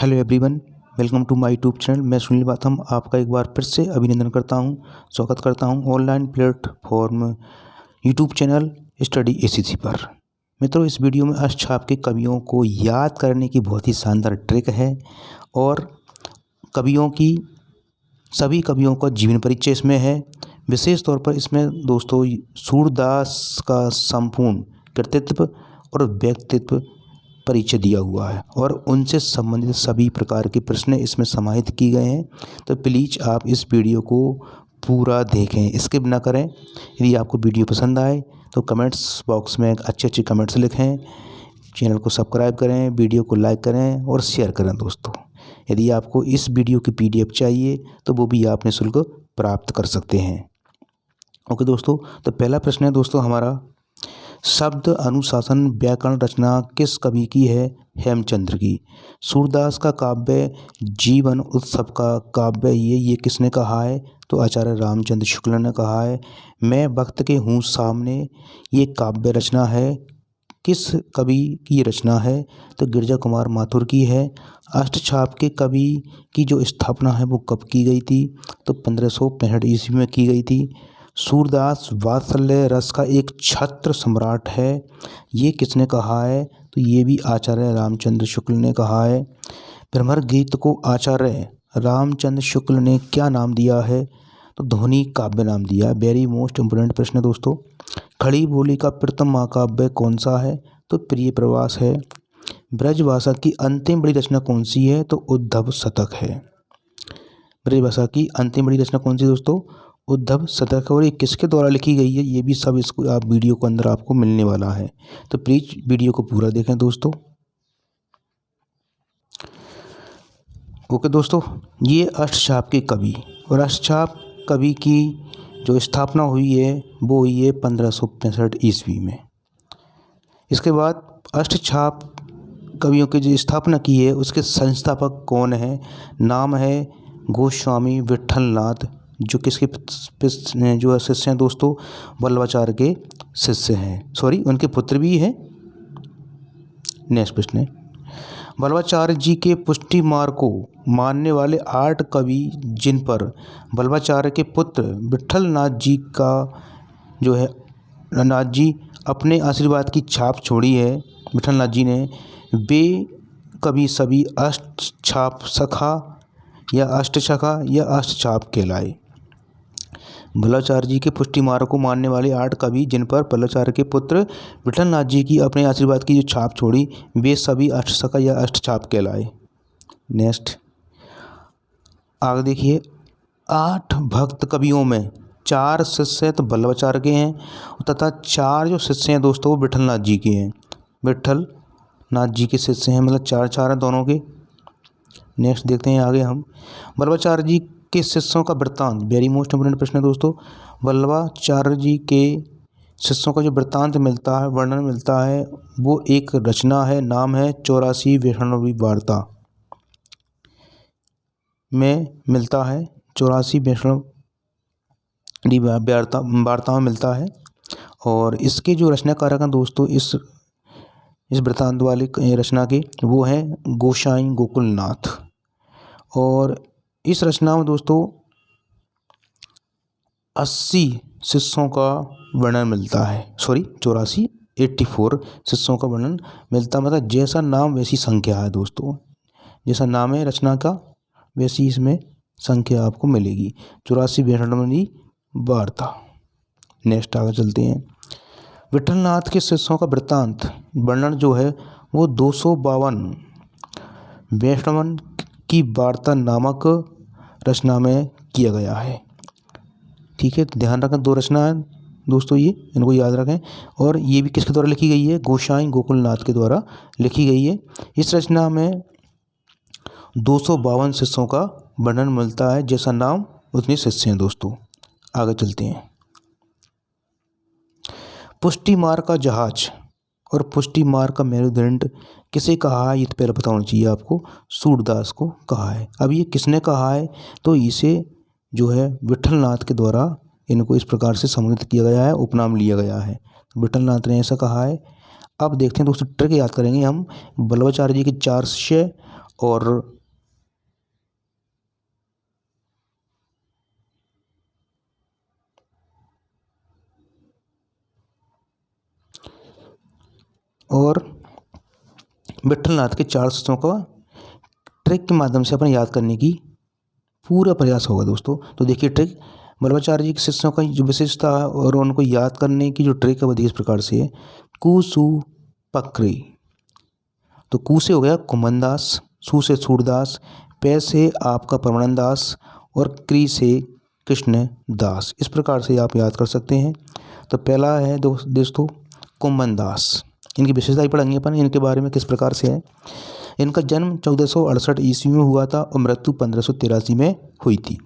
Hello everyone, welcome to my YouTube channel. मैं सुनील बाथम आपका एक बार फिर से अभिनंदन करता हूं, स्वागत करता हूं online platform YouTube channel study ACC पर। मित्रों, इस वीडियो में अष्टछाप के कवियों को याद करने की बहुत ही शानदार ट्रिक है और सभी कवियों का जीवन परिचय इसमें है। विशेष तौर पर इसमें दोस्तों सूरदास का संपूर्ण कृतित्व और व्यक्तित्व परिचय दिया हुआ है और उनसे संबंधित सभी प्रकार के प्रश्न इसमें समाहित किए गए हैं। तो प्लीज़ आप इस वीडियो को पूरा देखें, स्किप ना करें। यदि आपको वीडियो पसंद आए तो कमेंट्स बॉक्स में अच्छे कमेंट्स लिखें, चैनल को सब्सक्राइब करें, वीडियो को लाइक करें और शेयर करें दोस्तों। यदि आपको इस वीडियो की PDF चाहिए तो वो भी आप निःशुल्क प्राप्त कर सकते हैं। ओके दोस्तों, तो पहला प्रश्न है दोस्तों हमारा, शब्द अनुशासन व्याकरण रचना किस कवि की है? हेमचंद्र की। सूरदास का काव्य जीवन उत्सव का काव्य ये किसने कहा है? तो आचार्य रामचंद्र शुक्ल ने कहा है। मैं वक्त के हूँ सामने ये काव्य रचना है, किस कवि की रचना है? तो गिरजा कुमार माथुर की है। अष्टछाप के कवि की जो स्थापना है वो कब की गई थी? तो 1565 ईस्वी में की गई थी। सूरदास वात्सल्य रस का एक छत्र सम्राट है, ये किसने कहा है? तो ये भी आचार्य रामचंद्र शुक्ल ने कहा है। भ्रमर गीत को आचार्य रामचंद्र शुक्ल ने क्या नाम दिया है? तो ध्वनि काव्य नाम दिया। वेरी मोस्ट इम्पोर्टेंट प्रश्न है दोस्तों। खड़ी बोली का प्रथम महाकाव्य कौन सा है? तो प्रिय प्रवास है। ब्रजभाषा की अंतिम बड़ी रचना कौन सी है? तो उद्धव शतक है। ब्रजभाषा की अंतिम बड़ी रचना कौन सी दोस्तों? उद्धव शतक। और ये किसके द्वारा लिखी गई है? ये भी सब इसको आप वीडियो के अंदर आपको मिलने वाला है, तो प्लीज वीडियो को पूरा देखें दोस्तों। ओके दोस्तों, ये अष्टछाप के कवि और अष्टछाप कवि की जो स्थापना हुई है वो हुई है 1565 ईस्वी में। इसके बाद अष्टछाप कवियों की जो स्थापना की है उसके संस्थापक कौन है? नाम है गोस्वामी विट्ठलनाथ, जो किसके जो शिष्य हैं दोस्तों? वल्लभाचार्य के शिष्य हैं, सॉरी उनके पुत्र भी हैं। नेक्स्ट प्रश्न है, वल्लभाचार्य जी के पुष्टि मार्ग को मानने वाले 8 कवि जिन पर वल्लभाचार्य के पुत्र विट्ठलनाथ जी का जो है नाथ जी अपने आशीर्वाद की छाप छोड़ी है, विट्ठलनाथ जी ने, वे कवि सभी अष्टछाप सखा या अष्टछाप कहलाए। वल्लभाचार्य जी के पुष्टि मार्ग को मानने वाले 8 कवि जिन पर वल्लभाचार्य के पुत्र विट्ठलनाथ जी की अपने आशीर्वाद की जो छाप छोड़ी वे सभी अष्टसखा या अष्टछाप कहलाए। नेक्स्ट आगे देखिए, 8 भक्त कवियों में 4 शिष्य तो वल्लभाचार्य के हैं तथा 4 जो शिष्य हैं दोस्तों वो विट्ठलनाथ जी के हैं। विट्ठलनाथ जी के शिष्य हैं, मतलब 4 हैं दोनों के। नेक्स्ट देखते हैं आगे हम, वल्लभाचार्य जी के शिष्यों का वृत्तांत। वेरी मोस्ट इम्पोर्टेंट प्रश्न है दोस्तों। वल्लभाचार्य जी के शिष्यों का जो वृत्तांत मिलता है, वर्णन मिलता है, वो एक रचना है, नाम है 84 वैष्णवी वार्ता में मिलता है। 84 वैष्णवी वार्ता में मिलता है और इसके जो रचनाकारक हैं दोस्तों इस वृत्तांत वाले रचना के वो हैं गोसाई गोकुलनाथ। और इस रचना में दोस्तों 80 शिष्यों का वर्णन मिलता है, सॉरी 84 शिष्यों का वर्णन मिलता, मतलब जैसा नाम वैसी संख्या है दोस्तों, जैसा नाम है रचना का वैसी इसमें संख्या आपको मिलेगी। 84 वैष्णवी वार्ता। नेक्स्ट आगे चलते हैं, विट्ठलनाथ के शिष्यों का वृत्तांत वर्णन जो है वो 252 वैष्णवन की वार्ता नामक रचना में किया गया है। ठीक है, तो ध्यान रखें 2 रचना है दोस्तों, ये इनको याद रखें। और ये भी किसके द्वारा लिखी गई है? गोसाई गोकुलनाथ के द्वारा लिखी गई है। इस रचना में 252 शिष्यों का वर्णन मिलता है, जैसा नाम उतने शिष्य हैं दोस्तों। आगे चलते हैं, पुष्टि मार्ग का जहाज और पुष्टि मार्ग का मेरुदंड किसे कहा है? ये तो पहले पता होना चाहिए आपको। सूरदास को कहा है। अब ये किसने कहा है? तो इसे जो है विट्ठलनाथ के द्वारा इनको इस प्रकार से सम्मानित किया गया है, उपनाम लिया गया है। विट्ठलनाथ ने ऐसा कहा है। अब देखते हैं दोस्तों, ट्रिक याद करेंगे हम। वल्लभाचार्य जी के 4 शिष्य और विट्ठलनाथ के 4 शिष्यों का ट्रिक के माध्यम से अपने याद करने की पूरा प्रयास होगा दोस्तों। तो देखिए ट्रिक, वल्लभाचार्य जी के शिष्यों का जो विशेषता है और उनको याद करने की जो ट्रिक है वो देखिए इस प्रकार से है। कु सु पक्री, तो कु से हो गया कुमनदास, सु से सूरदास, पे से आपका परमानंद दास और क्री से कृष्ण दास। इस प्रकार से आप याद कर सकते हैं। तो पहला है दोस्तों कुमनदास, इनकी विशेषता ही पढ़ेंगे अपन, इनके बारे में किस प्रकार से है। इनका जन्म 1468 ईस्वी में हुआ था और मृत्यु 1583 में हुई थी।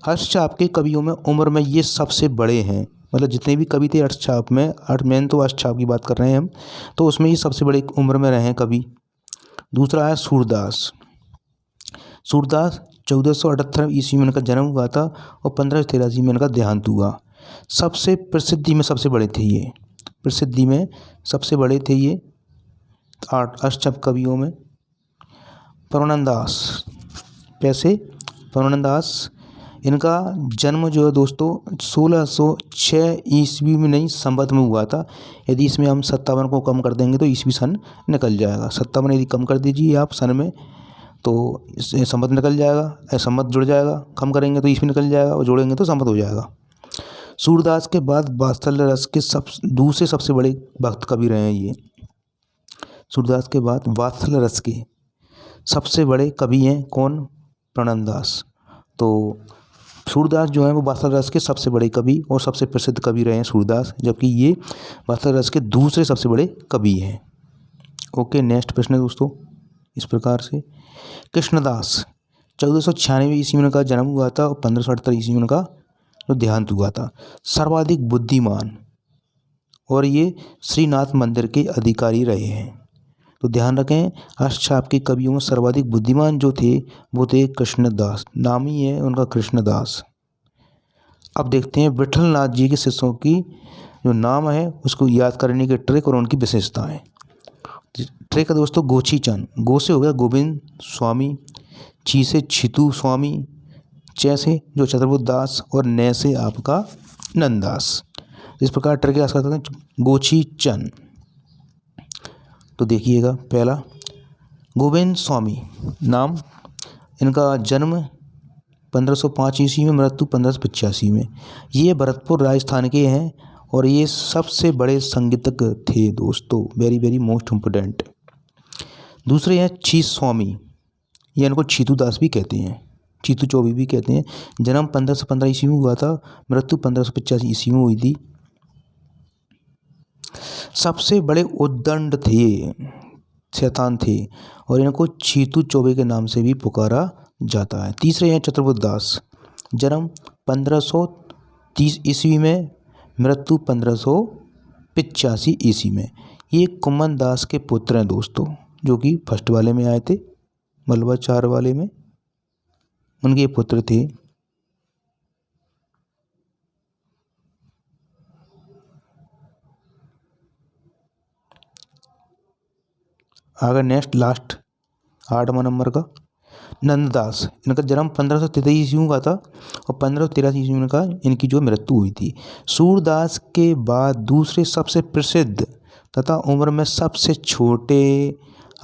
हर्षचाप के कवियों में उम्र में ये सबसे बड़े हैं, मतलब जितने भी कवि थे हर्षचाप में, मेन तो हर्षचाप की बात कर रहे हैं हम, तो उसमें ये सबसे बड़े उम्र में रहे हैं कवि। दूसरा है सूरदास। सूरदास 1478 ईस्वी में इनका जन्म हुआ था और 1583 में इनका देहांत हुआ। सबसे प्रसिद्धि में सबसे बड़े थे ये, प्रसिद्धि में सबसे बड़े थे ये 8 अष्टछप कवियों में। परमानंद दास, कैसे परमानंद दास, इनका जन्म जो है दोस्तों 1606 ईस्वी में नहीं संवत में हुआ था। यदि इसमें हम 57 को कम कर देंगे तो ईस्वी सन निकल जाएगा। 57 यदि कम कर दीजिए आप सन में तो संवत निकल जाएगा, संवत जुड़ जाएगा, कम करेंगे तो ईस्वी निकल जाएगा और जोड़ेंगे तो संवत हो जाएगा। सूरदास के बाद वात्सल्य रस के दूसरे सबसे बड़े भक्त कवि रहे हैं ये। सूरदास के बाद वात्सल्य रस के सबसे बड़े कवि हैं कौन? प्रणंद दास। तो सूरदास जो है वो वात्सल्य रस के सबसे बड़े कवि और सबसे प्रसिद्ध कवि रहे हैं सूरदास, जबकि ये वात्सल्य रस के दूसरे सबसे बड़े कवि हैं। ओके, नेक्स्ट प्रश्न है दोस्तों इस प्रकार से। कृष्णदास 1496 ईस्वी में का जन्म हुआ था और 1578 ईस्वी में का जो देहांत हुआ था। सर्वाधिक बुद्धिमान और ये श्रीनाथ मंदिर के अधिकारी रहे हैं। तो ध्यान रखें, अष्टछाप के कवियों में सर्वाधिक बुद्धिमान जो थे वो थे कृष्णदास, नाम ही है उनका कृष्णदास। अब देखते हैं विट्ठलनाथ जी के शिष्यों की जो नाम है उसको याद करने के ट्रिक और उनकी विशेषताएं। ट्रिक है दोस्तों गोची चंद। गो से हो गया गोविंद स्वामी, ची से छितू स्वामी, चे से जो चतुर्बुद्ध दास और ने से आपका नंददास। इस प्रकार ट्रिक याद करते हैं गोची चंद। तो देखिएगा पहला गोविंद स्वामी नाम, इनका जन्म 1505 ईस्वी में, मृत्यु 1585 में। ये भरतपुर राजस्थान के हैं और ये सबसे बड़े संगीतक थे दोस्तों, वेरी वेरी मोस्ट इम्पोर्टेंट। दूसरे हैं छी स्वामी, ये इनको छीतू दास भी कहते हैं, चीतू चौबे भी कहते हैं। जन्म 1515 ईस्वी में हुआ था, मृत्यु 1585 ईस्वी में हुई थी। सबसे बड़े उद्दंड थे, शैतान थे और इनको चीतू चौबे के नाम से भी पुकारा जाता है। तीसरे हैं चतुर्बुद्ध दास, जन्म 1530 ईस्वी में, मृत्यु 1585 ईस्वी में। ये कुमन दास के पुत्र हैं दोस्तों, जो कि फर्स्ट वाले में आए थे, वल्लभाचार्य वाले में उनके पुत्र थे। आगे नेक्स्ट लास्ट 8वां नंबर का नंददास, इनका जन्म 1533 ईस्वी में हुआ था और 1583 ईस्वी में का इनकी जो मृत्यु हुई थी। सूरदास के बाद दूसरे सबसे प्रसिद्ध तथा उम्र में सबसे छोटे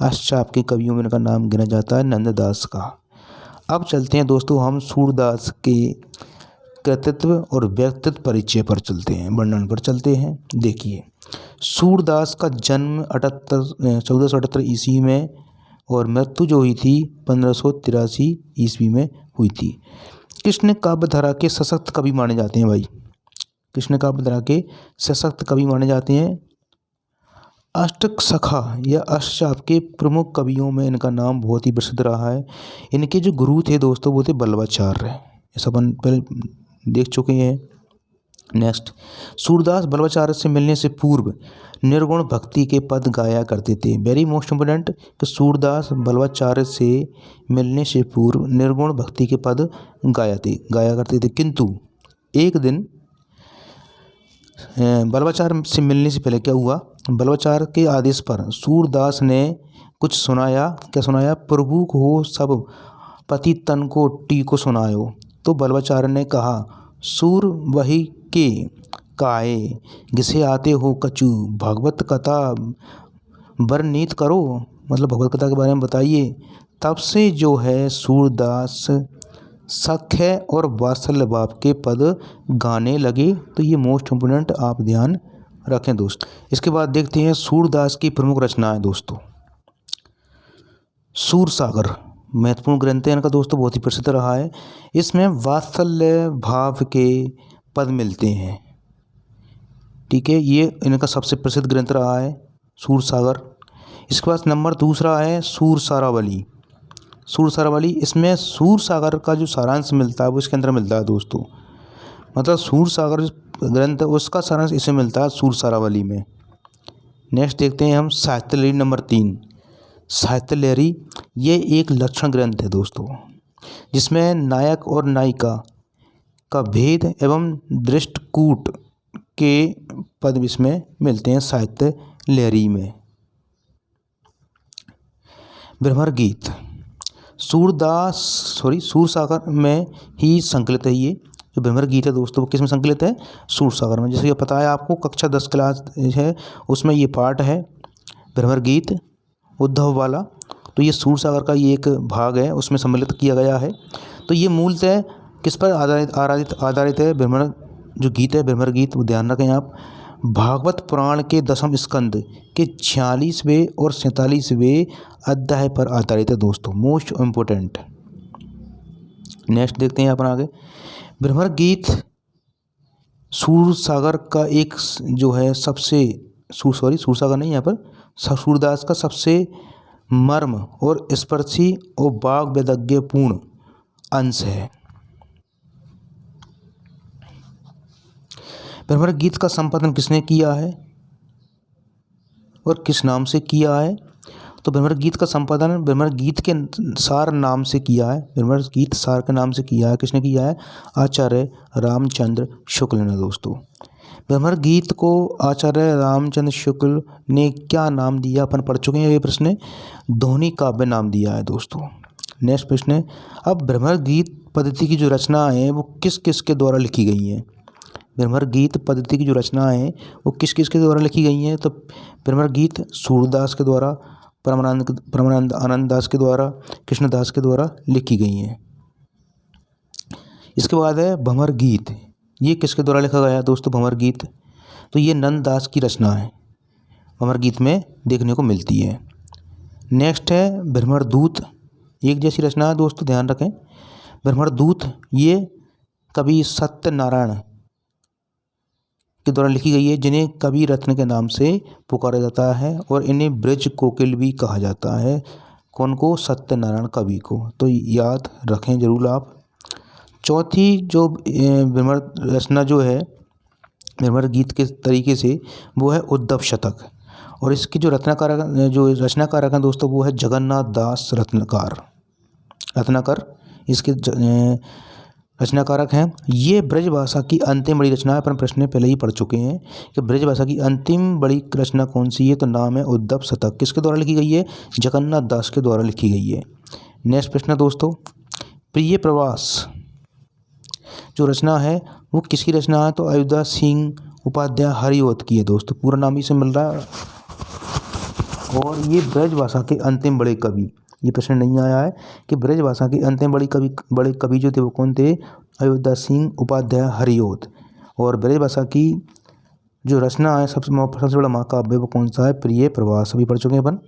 अष्टछाप के कवियों में इनका नाम गिना जाता है नंददास का। अब चलते हैं दोस्तों हम सूरदास के कृतित्व और व्यक्तित्व परिचय पर चलते हैं, वर्णन पर चलते हैं। देखिए सूरदास का जन्म 1478 ईस्वी में और मृत्यु जो हुई थी 1583 ईस्वी में हुई थी। कृष्ण काव्यधारा के सशक्त कवि माने जाते हैं भाई, कृष्ण काव्यधारा के सशक्त कवि माने जाते हैं। अष्टसखा या अष्टछाप के प्रमुख कवियों में इनका नाम बहुत ही प्रसिद्ध रहा है। इनके जो गुरु थे दोस्तों वो थे वल्लभाचार्य, ऐसा अपन पहले देख चुके हैं। नेक्स्ट, सूरदास वल्लभाचार्य से मिलने से पूर्व निर्गुण भक्ति के पद गाया करते थे। वेरी मोस्ट इम्पोर्टेंट कि सूरदास वल्लभाचार्य से मिलने से पूर्व निर्गुण भक्ति के पद गाया करते थे, किंतु एक दिन वल्लभाचार्य से मिलने से पहले क्या हुआ, वल्लभाचार्य के आदेश पर सूरदास ने कुछ सुनाया, क्या सुनाया, प्रभु को सब पति तन को टीको सुनायो। तो बलवाचार्य ने कहा, सूर वही के काए घिसे आते हो कछु, भागवत कथा वर्णित करो, मतलब भगवत कथा के बारे में बताइए। तब से जो है सूरदास सख्य और वात्सल्य भाव के पद गाने लगे। तो ये मोस्ट इम्पोर्टेंट आप ध्यान रखें दोस्तों। इसके बाद देखते हैं सूरदास की प्रमुख रचनाएं दोस्तों। सूरसागर महत्वपूर्ण ग्रंथ है इनका दोस्तों, बहुत ही प्रसिद्ध रहा है। इसमें वात्सल्य भाव के पद मिलते हैं, ठीक है। ये इनका सबसे प्रसिद्ध ग्रंथ रहा है सूरसागर। इसके बाद नंबर दूसरा है सूरसारावली। सूरसारावली, इसमें सूरसागर का जो सारांश मिलता है वो इसके अंदर मिलता है दोस्तों। मतलब सूरसागर ग्रंथ उसका सारांश इसे मिलता है सूरसारावली में। नेक्स्ट देखते हैं हम साहित्य लहरी नंबर 3। साहित्य लहरी ये एक लक्षण ग्रंथ है दोस्तों, जिसमें नायक और नायिका का भेद एवं दृष्टकूट के पद इसमें मिलते हैं साहित्य लहरी में। भ्रमर गीत सूरसागर में ही संकलित है। ये जो भ्रमर गीत है दोस्तों वो किस में संकलित है, सूरसागर में। जैसे कि पता है आपको कक्षा 10 क्लास है उसमें ये पार्ट है भ्रमर गीत उद्धव वाला। तो ये सूरसागर का ये एक भाग है, उसमें सम्मिलित किया गया है। तो ये मूलतः किस पर आधारित है, भ्रमर जो गीत है भ्रमर गीत, वो ध्यान रखें आप, भागवत पुराण के 10वें स्कंद के 46वें और 47वें अध्याय पर आधारित है दोस्तों, मोस्ट इम्पोर्टेंट। नेक्स्ट देखते हैं अपन आगे। भ्रमर गीत सूरसागर का एक जो है सबसे सूरसागर नहीं, यहाँ पर सूरदास का सबसे मर्म और स्पर्शी और वाग वैदग्ध्यपूर्ण अंश है। भ्रमर गीत का संपादन किसने किया है और किस नाम से किया है? तो भ्रमर गीत का संपादन भ्रमर गीत के सार नाम से किया है। भ्रमर गीत सार के नाम से किया है। किसने किया है? आचार्य रामचंद्र शुक्ल ने दोस्तों। भ्रमर गीत को आचार्य रामचंद्र शुक्ल ने क्या नाम दिया, अपन पढ़ चुके हैं ये प्रश्न, ध्वनि काव्य नाम दिया है दोस्तों। नेक्स्ट प्रश्न है, अब भ्रमर गीत पद्धति की जो रचना है वो किस किस के द्वारा लिखी गई हैं? भ्रमर गीत पद्धति की जो रचना है वो किस किस के द्वारा लिखी गई हैं? तो भ्रमर गीत सूरदास के द्वारा, परमानंद आनंद दास के द्वारा, कृष्णदास के द्वारा लिखी गई हैं। इसके बाद है भ्रमर गीत, ये किसके द्वारा लिखा गया है दोस्तों? भ्रमर गीत तो ये नंद दास की रचना है, भ्रमर गीत में देखने को मिलती है। नेक्स्ट है भ्रमर दूत, एक जैसी रचना है दोस्तों, ध्यान रखें। भ्रमर दूत ये कवि सत्यनारायण के द्वारा लिखी गई है, जिन्हें कवि रत्न के नाम से पुकारा जाता है और इन्हें ब्रज कोकिल भी कहा जाता है। कौन को? सत्यनारायण कवि को। तो याद रखें जरूर आप। चौथी जो भ्रमर रचना जो है भ्रमर गीत के तरीके से वो है उद्धव शतक, और इसकी जो रचनाकारक हैं दोस्तों वो है जगन्नाथ दास रत्नाकर इसके रचनाकारक हैं। ये ब्रज भाषा की अंतिम बड़ी रचना है, अपन प्रश्न में पहले ही पढ़ चुके हैं कि ब्रज भाषा की अंतिम बड़ी रचना कौन सी है, तो नाम है उद्धव शतक। किसके द्वारा लिखी गई है? जगन्नाथ दास के द्वारा लिखी गई है। नेक्स्ट प्रश्न दोस्तों, प्रिय प्रवास जो रचना है वो किसकी रचना है? तो अयोध्या सिंह उपाध्याय हरिऔध की है दोस्तों, पूरा नाम ही से मिल रहा है। और ये ब्रज भाषा के अंतिम बड़े कवि, ये प्रश्न नहीं आया है कि ब्रज भाषा के अंतिम बड़े कवि जो थे वो कौन थे? अयोध्या सिंह उपाध्याय हरिऔध। और ब्रज भाषा की जो रचना है सबसे बड़ा महाकाव्य वो कौन सा है? प्रिय प्रवास, अभी पढ़ चुके हैं अपन,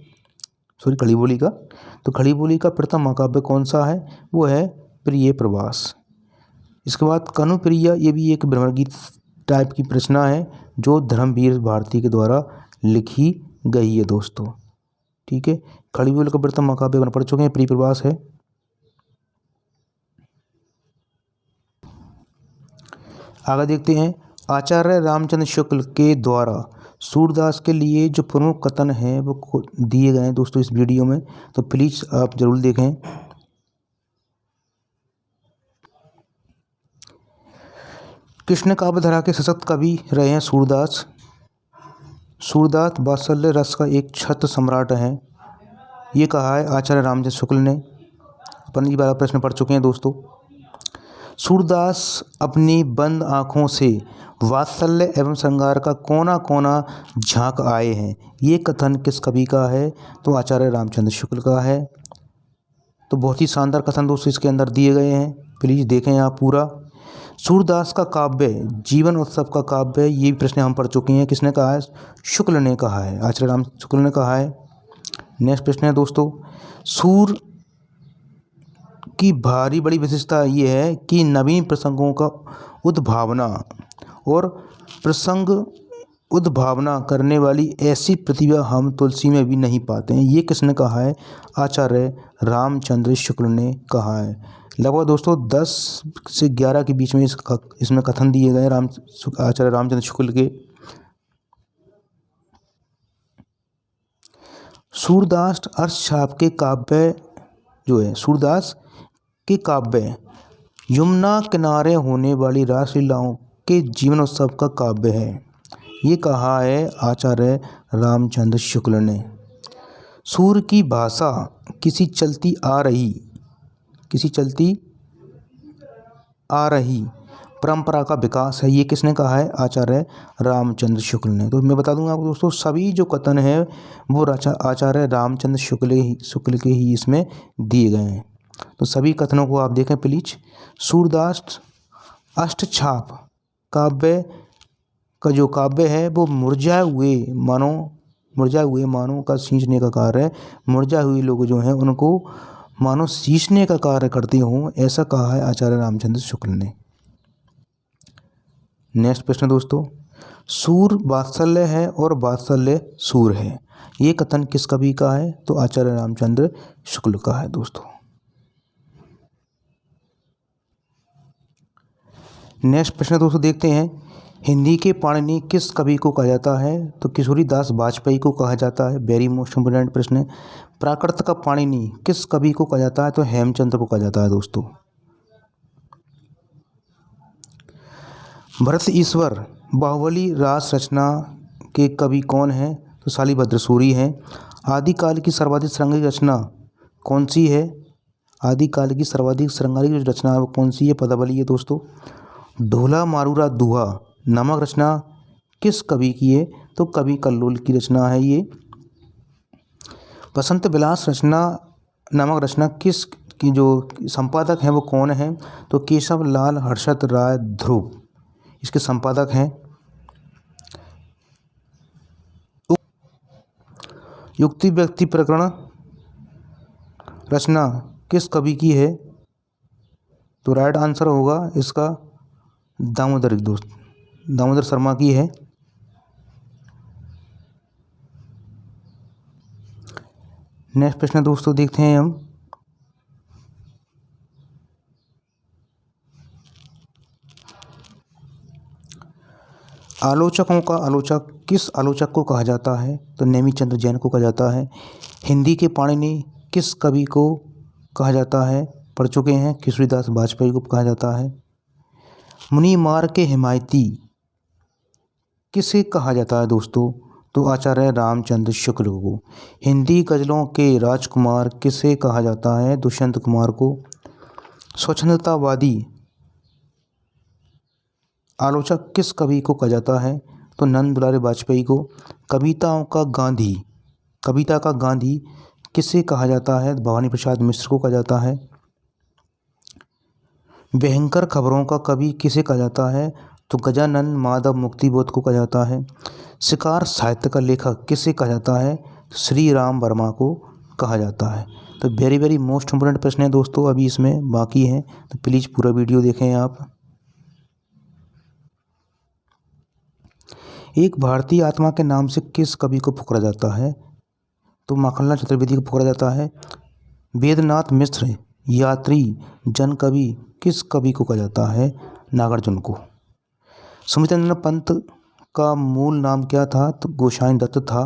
खड़ी बोली का। तो खड़ी बोली का प्रथम महाकाव्य कौन सा है? वो है प्रिय प्रवास। इसके बाद कनुप्रिया, ये भी एक भ्रमर गीत टाइप की रचना है जो धर्मवीर भारती के द्वारा लिखी गई है दोस्तों, ठीक है। खड़ी बोली का प्रथम महाकाव्य अपन पढ़ चुके हैं, प्रिय प्रवास है। आगे देखते हैं, आचार्य रामचंद्र शुक्ल के द्वारा सूरदास के लिए जो प्रमुख कथन है वो दिए गए हैं दोस्तों इस वीडियो में, तो प्लीज़ आप जरूर देखें। कृष्ण काव्यधारा के सशक्त कवि रहे हैं सूरदास। सूरदास वात्सल्य रस का एक छत्र सम्राट है। ये कहा है आचार्य रामचंद्र शुक्ल ने। अपन ये वाला प्रश्न पढ़ चुके हैं दोस्तों। सूरदास अपनी बंद आँखों से वात्सल्य एवं श्रृंगार का कोना कोना झांक आए हैं, ये कथन किस कवि का है? तो आचार्य रामचंद्र शुक्ल का है। तो बहुत ही शानदार कथन दोस्तों इसके अंदर दिए गए हैं, प्लीज़ देखें आप पूरा। सूरदास का काव्य जीवन उत्सव का काव्य, ये प्रश्न हम पढ़ चुके हैं। किसने कहा है? शुक्ल ने कहा है, आचार्य राम शुक्ल ने कहा है। नेक्स्ट प्रश्न है दोस्तों, सूर की भारी बड़ी विशेषता ये है कि नवीन प्रसंगों का उद्भावना और प्रसंग उद्भावना करने वाली ऐसी प्रतिभा हम तुलसी में भी नहीं पाते हैं। ये किसने कहा है? आचार्य रामचंद्र शुक्ल ने कहा है। लगभग दोस्तों 10 से 11 के बीच में इसमें कथन दिए गए आचार्य रामचंद्र शुक्ल के। सूरदास अर्थछाप के काव्य जो है, सूरदास के काव्य यमुना किनारे होने वाली रासलीलाओं के जीवनोत्सव का काव्य है, ये कहा है आचार्य रामचंद्र शुक्ल ने। सूर की भाषा किसी चलती आ रही परंपरा का विकास है, ये किसने कहा है? आचार्य रामचंद्र शुक्ल ने। तो मैं बता दूंगा आपको दोस्तों, सभी जो कथन है वो आचार्य रामचंद्र शुक्ल के ही इसमें दिए गए हैं। तो सभी कथनों को आप देखें प्लीज। सूरदास अष्टछाप काव्य का जो काव्य है वो मुरझाए हुए मानों का सींचने का कार्य है। मुरझाए हुए लोग जो हैं उनको मानो सींचने का कार्य करते हों, ऐसा कहा है आचार्य रामचंद्र शुक्ल ने। नेक्स्ट प्रश्न दोस्तों, सूर वात्सल्य है और वात्सल्य सूर है, ये कथन किस कवि का है? तो आचार्य रामचंद्र शुक्ल का है दोस्तों। नेक्स्ट प्रश्न दोस्तों देखते हैं, हिंदी के पाणिनि किस कवि को कहा जाता है? तो किशोरी दास वाजपेयी को कहा जाता है। वेरी मोस्ट इम्पोर्टेंट प्रश्न है। प्राकृत का पाणिनि किस कवि को कहा जाता है? तो हेमचंद्र को कहा जाता है दोस्तों। भरत ईश्वर बाहुबली रास रचना के कवि कौन है? तो शालिभद्र सूरी हैं। आदिकाल की सर्वाधिक श्रृंगारिक रचना कौन सी है? आदिकाल की सर्वाधिक श्रृंगारिक जो रचना है वो कौन सी है? पदावली है दोस्तों। ढोला मारूरा दुहा नामक रचना किस कवि की है? तो कवि कल्लोल की रचना है ये। बसंत विलास रचना नामक रचना किस की जो संपादक हैं वो कौन है? तो केशव लाल हर्षद राय ध्रुव इसके संपादक हैं। युक्ति व्यक्ति प्रकरण रचना किस कवि की है? तो राइट आंसर होगा इसका दामोदर शर्मा की है। नेक्स्ट प्रश्न दोस्तों देखते हैं हम, आलोचकों का आलोचक किस आलोचक को कहा जाता है? तो नेमिचंद्र जैन को कहा जाता है। हिंदी के पाणिनि किस कवि को कहा जाता है? पढ़ चुके हैं, किशोरीदास वाजपेयी को कहा जाता है। मुनिमार के हिमायती किसे कहा जाता है दोस्तों? तो आचार्य रामचंद्र शुक्ल को। हिंदी गज़लों के राजकुमार किसे कहा जाता है? दुष्यंत कुमार को। स्वच्छंदतावादी आलोचक किस कवि को कहा जाता है? तो नंद दुलारे वाजपेयी को। कविता का गांधी किसे कहा जाता है? भवानी प्रसाद मिश्र को कहा जाता है। भयंकर खबरों का कवि किसे कहा जाता है? तो गजानन माधव मुक्तिबोध को कहा जाता है। शिकार साहित्य का लेखक किसे कहा जाता है? श्री राम वर्मा को कहा जाता है। तो वेरी वेरी मोस्ट इम्पोर्टेंट प्रश्न है दोस्तों, अभी इसमें बाकी हैं, तो प्लीज़ पूरा वीडियो देखें आप। एक भारतीय आत्मा के नाम से किस कवि को पुकारा जाता है? तो माखनलाल चतुर्वेदी को पुकारा जाता है। वेदनाथ मिश्र यात्री जन कवि किस कवि को कहा जाता है? नागार्जुन को। सुमित्रानंद पंत का मूल नाम क्या था? तो गोसाई दत्त था।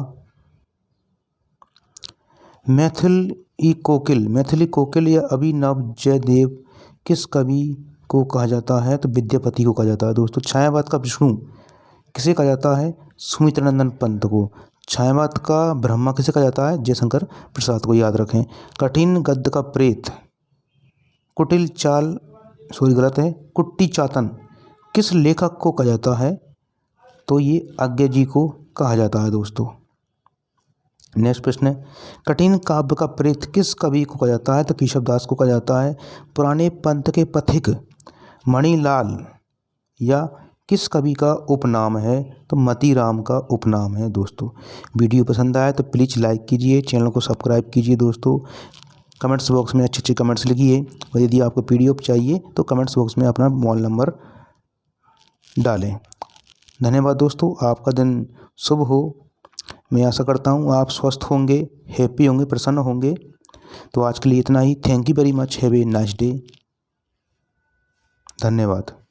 मैथिली कोकिल या अभिनव जयदेव किस कवि को कहा जाता है? तो विद्यापति को कहा जाता है दोस्तों। छायावाद का विष्णु किसे कहा जाता है? सुमित्रानंद पंत को। छायावाद का ब्रह्मा किसे कहा जाता है? जयशंकर प्रसाद को याद रखें। कठिन गद्य का प्रेत, कुटिल चाल, सॉरी गलत है, कुट्टी चातन किस लेखक को कहा जाता है? तो ये आज्ञा जी को कहा जाता है दोस्तों। नेक्स्ट प्रश्न है, कठिन काव्य का प्रेत किस कवि को कहा जाता है? तो केशव दास को कहा जाता है। पुराने पंथ के पथिक मणिलाल या किस कवि का उपनाम है? तो मतीराम का उपनाम है दोस्तों। वीडियो पसंद आया तो प्लीज़ लाइक कीजिए, चैनल को सब्सक्राइब कीजिए दोस्तों। कमेंट्स बॉक्स में अच्छे अच्छे कमेंट्स लिखिए और यदि आपको PDF चाहिए तो कमेंट्स बॉक्स में अपना मोबाइल नंबर डालें। धन्यवाद दोस्तों, आपका दिन शुभ हो। मैं आशा करता हूँ आप स्वस्थ होंगे, हैप्पी होंगे, प्रसन्न होंगे। तो आज के लिए इतना ही। Thank you very much. Have a nice day. धन्यवाद।